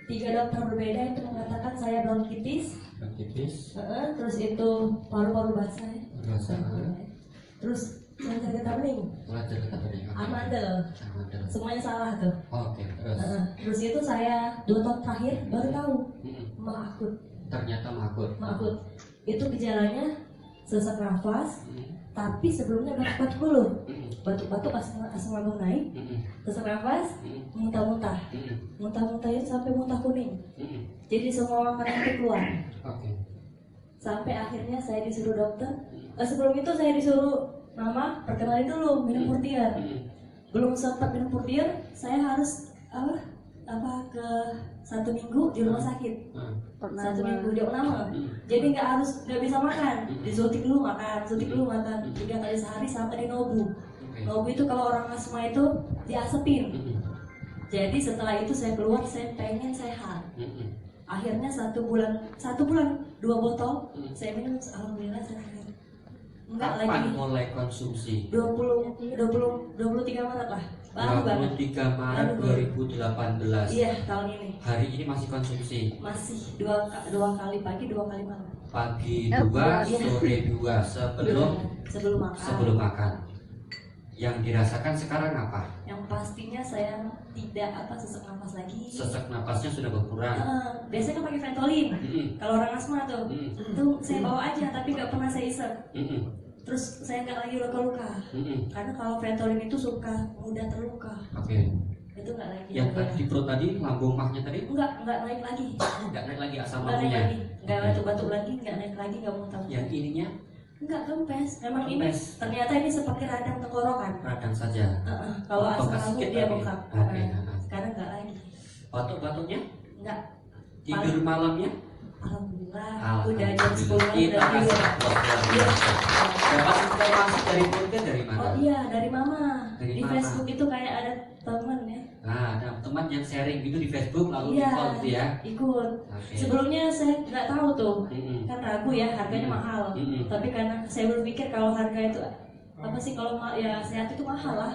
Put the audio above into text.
3 dokter berbeda itu mengatakan saya bronkitis. Bronkitis. Terus itu paru-paru basah ya. Basah. Terus pelajar ketabling. Pelajar ketabling. Amandel. Semuanya salah tuh. Oke, terus. Terus itu saya 2 tahun terakhir baru tahu mah akut. Ternyata mah akut. Itu gejalanya sesak nafas, tapi sebelumnya batuk-batuk dulu. Batuk-batuk asam lambung naik, sesak nafas, muntah-muntah. Muntah-muntah itu sampai muntah kuning. Jadi semua makanan itu keluar. Sampai akhirnya saya disuruh dokter. Sebelum itu saya disuruh mama perkenalin dulu minum Purtier. Belum sempat minum Purtier, saya harus ke 1 minggu di rumah sakit. 1 minggu di opname. Jadi nggak bisa makan. Disuntik dulu makan, 3 kali sehari sampai di Nobu. Nobu itu kalau orang asma itu diasepin. Jadi setelah itu saya keluar, saya pengen sehat. Akhirnya 1 bulan 2 botol saya minum, alhamdulillah saya sehat. Enggak lagi. Mulai konsumsi? 23 Maret lah. 23 Maret 2018. Iya, tahun ini. Hari ini masih konsumsi? Masih dua kali pagi, 2 kali malam. Pagi 2, sore 2 sebelum makan. Yang dirasakan sekarang apa? Yang pastinya saya tidak sesak nafas lagi. Sesak nafasnya sudah berkurang. Biasanya kan pakai Ventolin. Kalau orang asma tuh, itu saya bawa aja tapi nggak pernah saya isep. Terus saya nggak lagi luka-luka. Karena kalau Ventolin itu suka mudah terluka. Itu nggak lagi. Yang tadi di perut tadi, lambung mahnya tadi? Nggak naik lagi. Nggak naik lagi asam Nggak naik lambungnya? lagi. Nggak batuk-batuk lagi, nggak naik lagi, nggak muntah. Yang ininya? Enggak, kempes. Memang Kempes. ini ternyata ini seperti radang tenggorokan. Radang saja. Kalau asam bekas lambung sakit dia tadi. bengkak. Sekarang enggak lagi. Batuk-batuknya? Enggak. Tidur malamnya? Alhamdulillah. Udah jam 10 Kita udah kasih tidur. aplaus luar biasa. Dapat informasi dari keluarga dari mana? Oh iya, dari mama. Dari Di mama. Facebook itu kayak ada teman ya. Nah, ada teman yang sharing gitu di Facebook lalu Iya, ikut gitu ya. ikut. Sebelumnya saya nggak tahu tuh, kan ragu ya harganya mahal. Tapi karena saya berpikir kalau harga itu apa sih kalau ya sehat itu mahal lah.